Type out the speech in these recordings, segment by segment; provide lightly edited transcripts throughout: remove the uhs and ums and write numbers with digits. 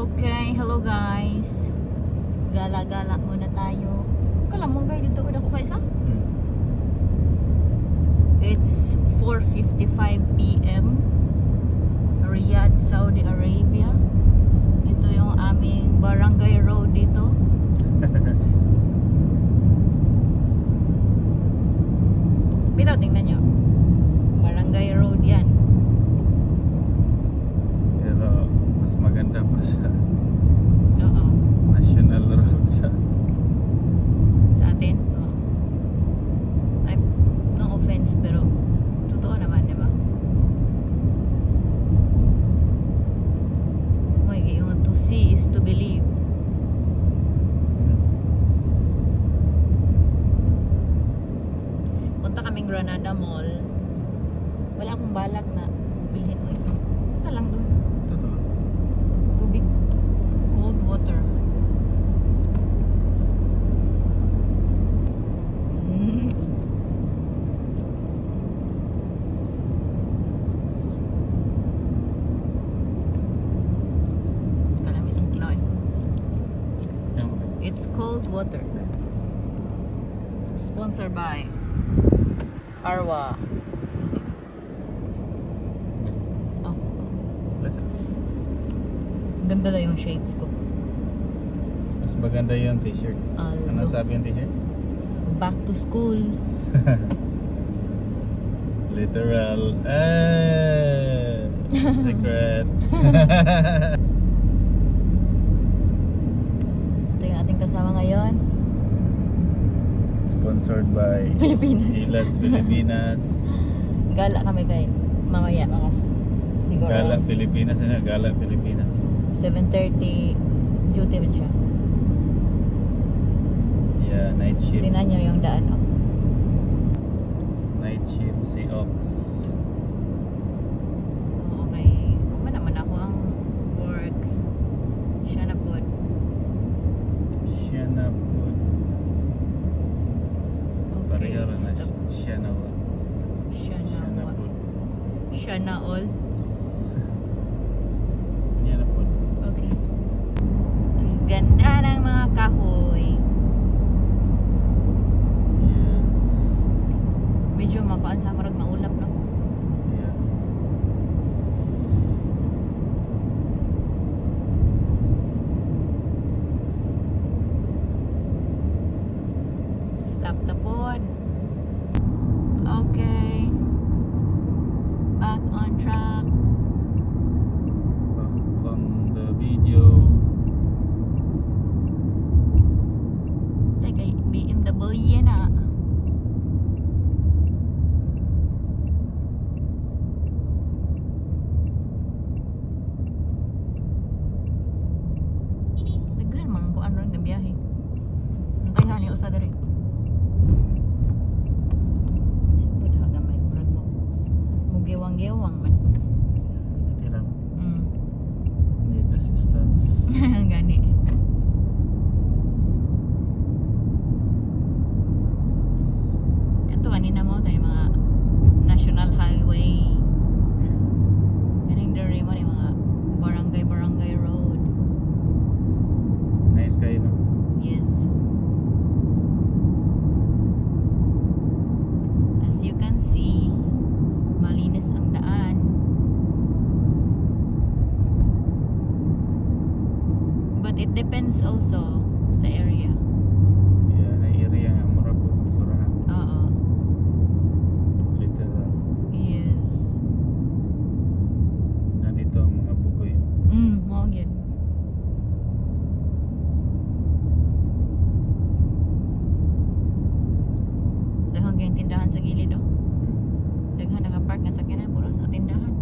Okay, hello guys. Gala-gala muna tayo. Kala mo guys dito udah ko kaisa? It's 4:55 PM. Riyadh, Saudi Arabia. Ito yung aming barangay road dito. Bitaw, tingnan nyo. Barangay road yan. Pero mas maganda pa sa Oo. national road sa atin. Oo. Ay, no offense pero totoo naman, di ba? Oh my God, you want to see is to believe. Punta kaming Granada Mall. Wala akong balak na bilhin mo ito. Punta lang doon. totoo. Tubig. Cold water. It's cold water. Sponsored by Arwa. Oh, Listen. ganda na yung shades ko. Mas maganda yung t-shirt. Ano sabi yung t-shirt? Back to school. Literal. Secret. Ito yung ating kasama ngayon. Sponsored by Pilipinas. Ilas Pilipinas. Gala kami kay mamaya mga siguro Gala Pilipinas na, Gala Pilipinas. 7:30 duty man siya. Yeah, night shift. Tingnan nyo yung daan, oh. Night shift si Ox. Okay. Uma naman ako ang work. Siya na po. Siya na po. Okay, Pareho na stop. siya na po. Siya Siya na na what? po. Siya na all. Yan na po. Okay. Ang ganda ng mga kahoy. Yes. Medyo makuan sa marag maulap, no? Yeah. Stop the pod. Okay. Back on track. Back on the video. Teka, BMW na. Daghan man ko ano nga biyahe. Antay ha ni usa diri. Sipod ha gamay murag mo. Mugewang-gewang man. Hindi lang. Mm. Need assistance. Gani. Ito kanina mo tayo mga national highway. Ganing diri mo ni mga barangay road. Nice kayo, no? Yes. As you can see, malinis ang daan. But it depends also sa area. Yeah, na area nga mura po basurahan. Oo. Literal. Yes. Nandito ang mga bugoy. Mao gyud. Daghang kayong tindahan sa gilid, oh. Daghang nakapark nga sakyanan puro sa tindahan.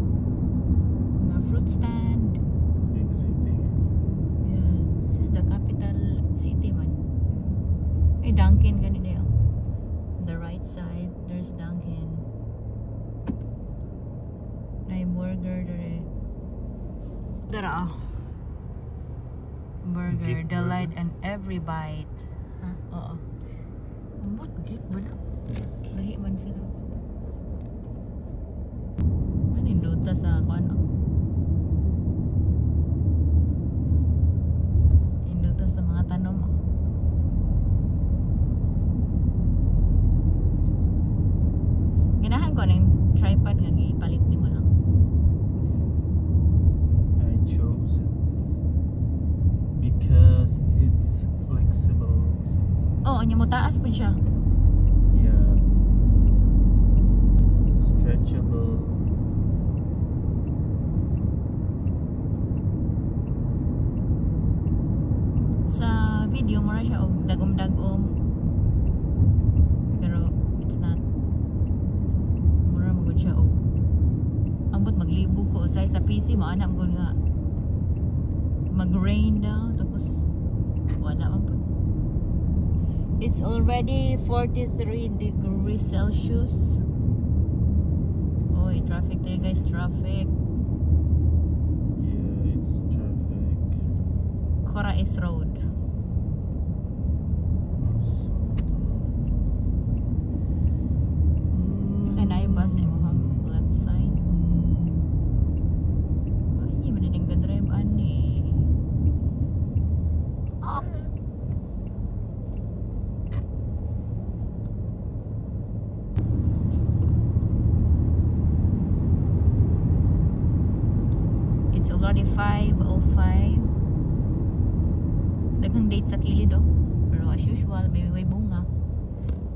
Mga fruit stand. Big city. Yeah, this is the capital city man. May Dunkin ganito yun. On the right side, there's Dunkin. May burger dere. Dara. Burger, Geek delight and every bite. Ha? Oo. Ambot, geek ba na? Lahi man sila. Maninduta sa ako ano. nya mo taas pud siya. Yeah. Stretchable. Sa video mo ra siya og dagom-dagom. Pero it's not. Mura magud siya og ambot maglibog ko usay sa PC mo ana mo nga mag-rain daw tapos wala man po. It's already 43 degrees Celsius. Oy, traffic tayo guys, traffic. Yeah, it's traffic. Corais Road. Okay na yung bus mo left side. Ay, manaling ka drive ani. Up. It's already 5:05. Daghang date sa kilid oh. Pero as usual, may bunga.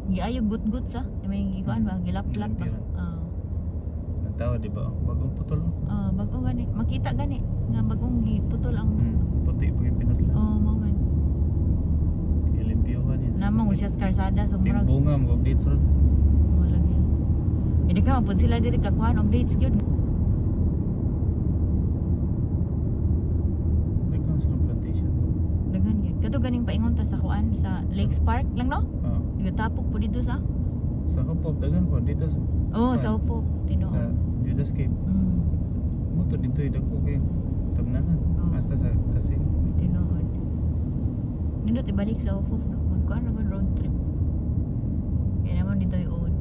Giayo gut-gut sa. May gikuan ba? Gilap-lap ba? Ang tawa di ba? Bagong putol. Bagong gani. Makita gani nga bagong giputol ang puti pag pinutol. mo man. Gilimpyuhan yan. Namang siya sa karsada so murag bunga mo updates ron. wala gyud. Hindi ka mapud sila diri kakuan og dates gyud. Daghan silang plantation. Daghan gyud. Kato ganing paingon ta sa kuan sa Lakes Park lang no? Tapok po dito sa? Sa Hopop, dagan po dito sa... Sa Hopop, tinuod. Sa Judascape. Moto dito yung dako kayo. Tabnanan. Hasta sa Kasin. Tinuod. Nindot ibalik sa Hopop, no? Magkuhan naman road trip. Kaya naman dito yung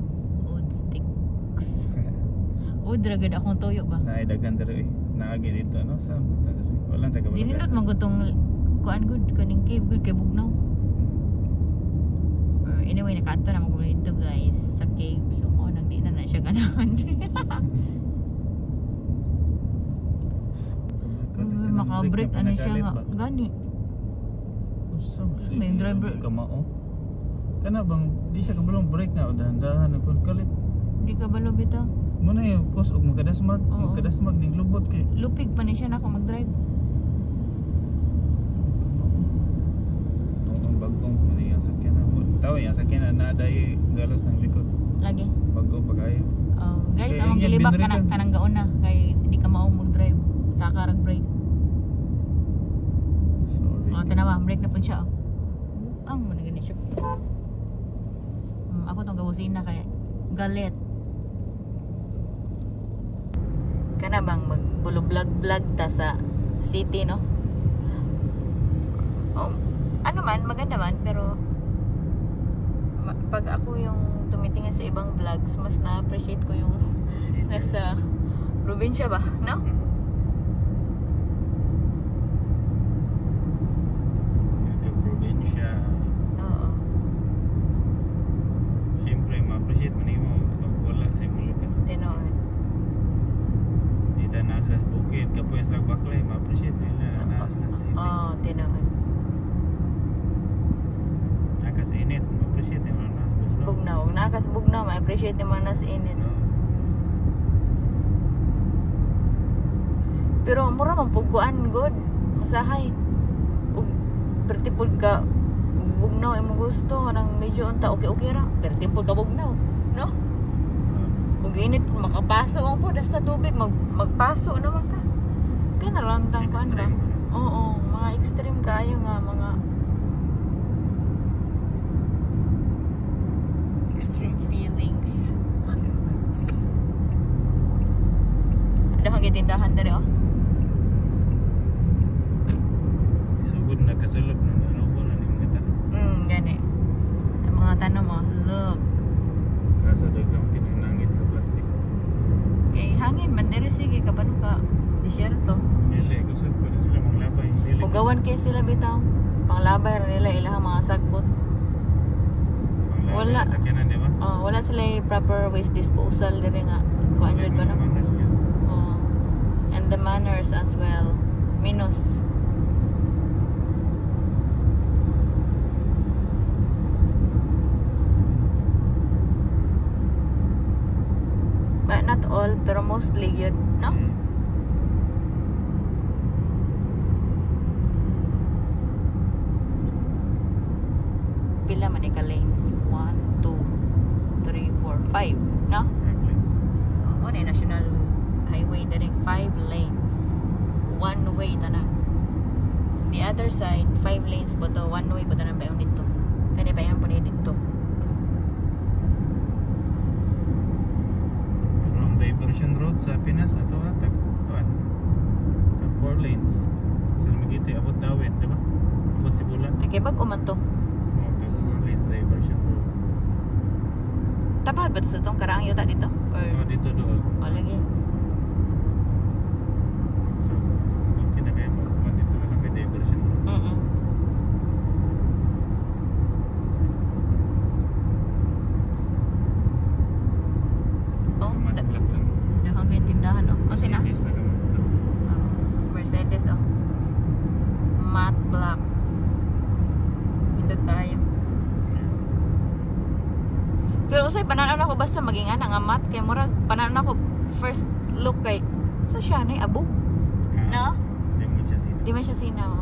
old sticks. Old ragad akong toyo ba? Naidagan dito eh. Naagi dito, no? Saan? Walang taga-balagasa. Di nindot magutong kuan good, kaning cave good kay Bugnaw. Anyway, nakaanto na magulo dito guys sa cave. So mo nang di na siya ganahan. Maka-break ano siya nga gani. May driver kamao. Kana bang di siya kabalong break na dahan-dahan kun kalit. Di ka balo bitaw. Mo na yung cause og magkadasmag ning lubot kay lupig pa ni siya nako mag-drive. Tawa yan, sakyan na naday galos ng likod. Lagi? Bago pag-ayo. Guys, amang gilibak ka nang gaon na. Kaya hindi ka maong mag-drive. Saka brake. Sorry. Tanawa, brake na po siya. Ang managani siya. Ako itong gabusin na kaya galit. Ka na bang magbulo-vlog ta sa city, no? Ano man, maganda man, pero pag ako yung tumitingin sa ibang vlogs, mas na-appreciate ko yung nasa probinsya ba, no? Nasa probinsya. Oo. Siyempre, ma-appreciate man mo wala sa mulukan. Tinoon. Dito nasa bukid, kapuyas lang baklay, ma-appreciate nila nasa city. Tinoon. Nakas init, ma-appreciate nila. Bugnaw, nakas Bugnaw, ma-appreciate naman nas init. Pero mura man pugkuan good. Usahay. Ug pertipod ka Bugnaw imo gusto nang medyo unta okay ra. Pertipod ka Bugnaw, no? Ug init makapaso ang pod sa tubig magpaso naman ka. Kana lang tang kuan ba? Oo, mga extreme kayo nga mga extreme feelings. Ada hang tindahan dari oh. Sugod na kasulok na ano na ni mga tanom. Gani. Ang mga tanom oh, look. Kaso dagang pinanangit ka plastic. Kay hangin man diri sige kabalo ka disyerto. Dili kusog pa sila manglabay. Ugawan kay sila bitaw. Panglabay ra nila ilang mga sagbot. Wala. Sakyanan, di ba? Wala sila proper waste disposal dire nga. Kuan jud ba no? And the manners as well. Minus. all pero mostly yun, no? Pila man ka lanes? 1, 2, 3, 4, 5, no? 5 lanes. Ano yung national highway din 5 lanes. One way tanan. The other side, 5 lanes po to. One way po tanan pa yung dito. Kani pa yan po ni dito. Pero ang diversion road sa Pinas ato tag 4 lanes. Sa Magiti abot Dawin, di ba? Abot Sibulan. Ay, kay bago man to. Tag 4 lanes diversion road. Tapad ba ito sa itong karaang yuta dito? Or, Dito doon. o lagi. So, okay na kayo magkuhan dito na may diversion road. Oh, Matulak lang. dahan kayong tindahan, oh. Ang sina? Mercedes na naman. Mercedes, oh. Matte black. Pindot kayo. Pero usay pananon ako basta maging ana nga matte kay murag pananon ako first look kay sa siya nay abo. No? Di mo siya sino. Di man siya sinaw.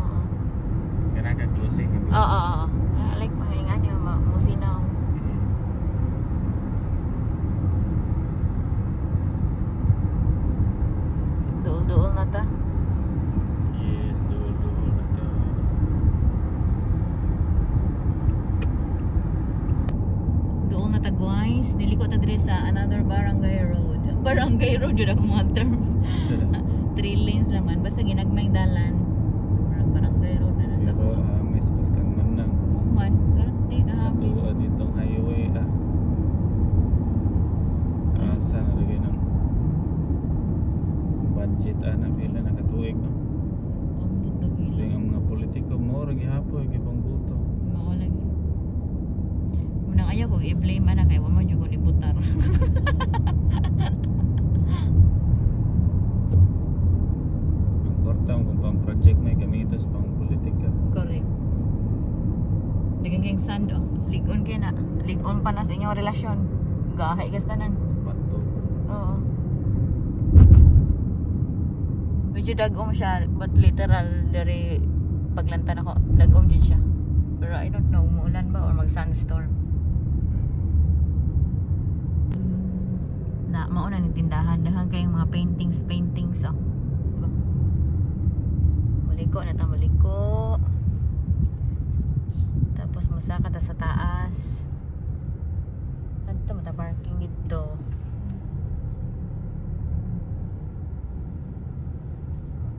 Kaya naka-closing. Oo. I like mga ingani musinaw. Duol-duol na ta. Yes, doon na to. Duol na ta guys. Niliko ta dire sa another barangay road. Barangay road yun ako mga term. 3 lanes lang man. Basta ginagmayng dalan. Barangay road na nasa Pero may spaskan man lang. Muman. Pero di kahapis. Ito ditong highway asa na lagay ng budget na pila na katuig no. Ang butog Ito ilang. yung mga politiko mo rin gihapoy gipang buto. Mao lagi. Munang ayaw ko i-blame anak kay wa man jud ko ni butar. Ang kwarta mo kung pang project may gamitos pang politika. Correct. Dagang kayong sand oh. Ligon kay na. Ligon pa na sa inyong relasyon. Gahay gas tanan. Pato. Oo. Medyo dagom siya but literal dari paglantan ako dagom din siya. Pero I don't know umuulan ba or mag sandstorm. Na mauna ni tindahan dahan kayong mga paintings oh. Diba? Maliko na ta maliko. Tapos masaka ta sa taas. Adto mata parking dito.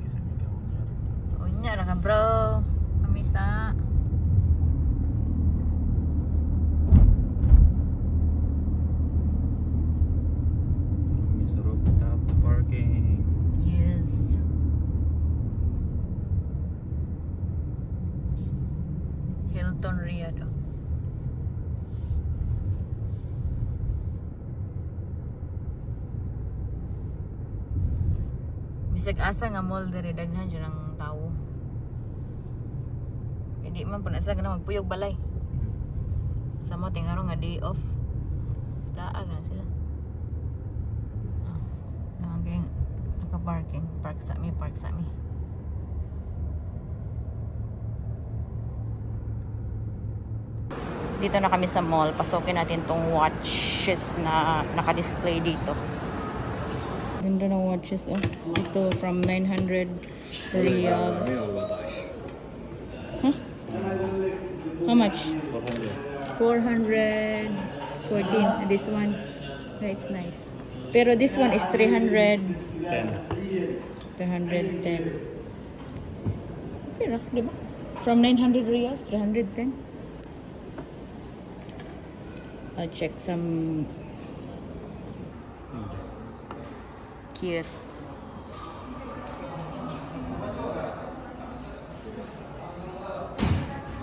Kisa ikaw niya. Unya ra ka bro. Kamisa. May sarap tap parking. Yes. Hilton Riyadh. Bisag asa nga mall diri daghan dyan ang tao. Hindi man po na sila ganang magpuyog balay. Sa mo tingaro nga day off. Laag na sila. Okay, naka-parking. Park sa mi. Dito na kami sa mall. Pasokin natin tong watches na naka-display dito. Ganda ng watches oh. Ito from 900 riyals. Huh? How much? 414. This one. Yeah, it's nice. Pero this one is 310. Okay ra, di ba? From 900 riyals, 310. I'll check some cute.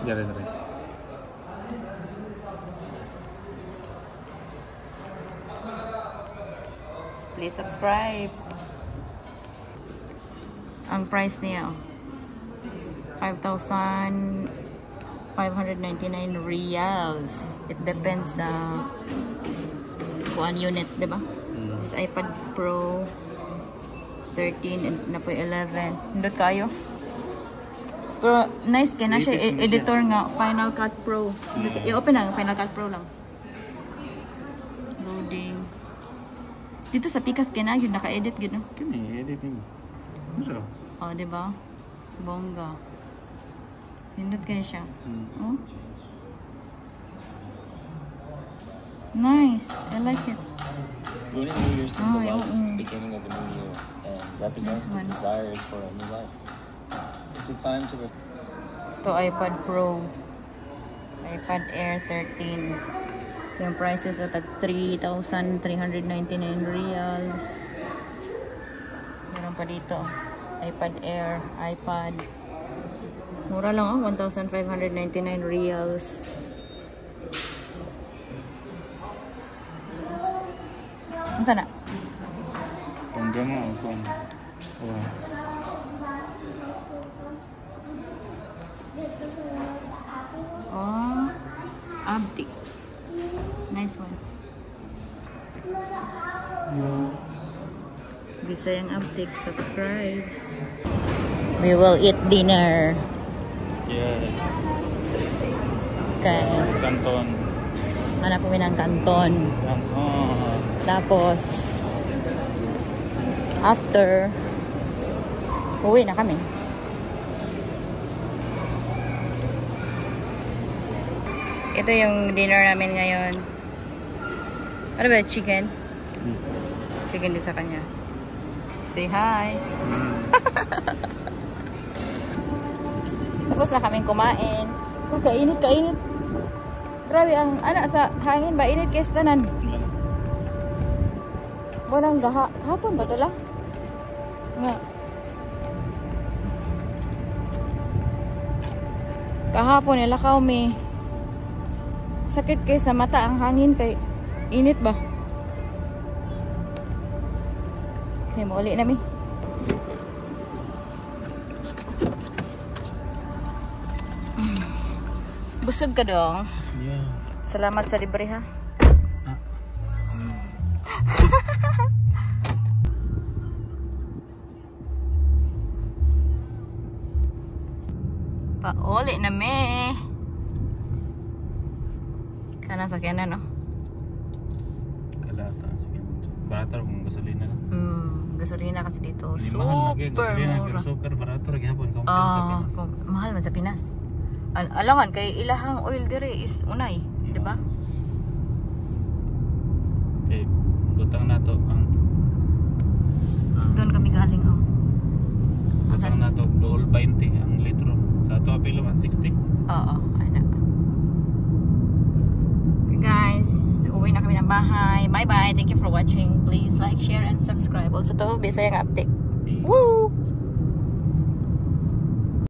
Dali na rin. Please subscribe. Ang price niya 5,599 riyals. It depends sa kuan unit, di ba? This iPad Pro 13 and na po 11. Hindot kayo. Pero nice kaya na siya editor nga Final Cut Pro. I-open na Final Cut Pro lang. Loading. Dito sa Pikas kaya na yun naka-edit gud no. Kini editing. Ano? Oh, di ba? Bongga. Hindot kaya siya. Oh. Nice. I like it. Lunar New Year symbolizes the beginning of a new year and represents the desires for a new life. It's a time to Ito iPad Pro. iPad Air 13. Ito yung prices at 3,399 reals. Meron pa dito. iPad Air, iPad. Mura lang 1,599 reals. Ano sana? Pangga mo ako. Wow. Oh, Abtik. Nice one. Bisayang Abtik, subscribe. We will eat dinner. Yeah. Okay. Kanton. Hanap kami ng kanton. Kanton. Tapos, after, uwi na kami. Ito yung dinner namin ngayon. Ano ba? Chicken? Chicken din sa kanya. Say hi! Tapos na kaming kumain. Uy, kainit, kainit. Grabe ang, sa hangin ba? Init kayo sa tanan. Walang kahapon ba ito lang? Nga. Kahapon nilakaw may sakit kayo sa mata ang hangin kay init ba? Okay, mauli na mi. Busog ka dong. Yeah. Salamat sa libre ha. Pauli na me. Kana sa kena no? Kalata. Sige. Barato kung gasolina lang. Gasolina kasi dito. Hindi mahal lagi Super gasolina pero mura. super barato rin gihapon compare sa Pinas. Mahal man sa Pinas. Alangan kay ilahang oil dire is unay, di ba? Okay, butang nato ang Doon kami galing oh. butang nato dool 20 ang litro. Sa ato apilo man 60. Oo, ana. Okay guys, uwi na kami ng bahay. Bye bye. Thank you for watching. Please like, share and subscribe. Also to Bisayang Abtik. Woo!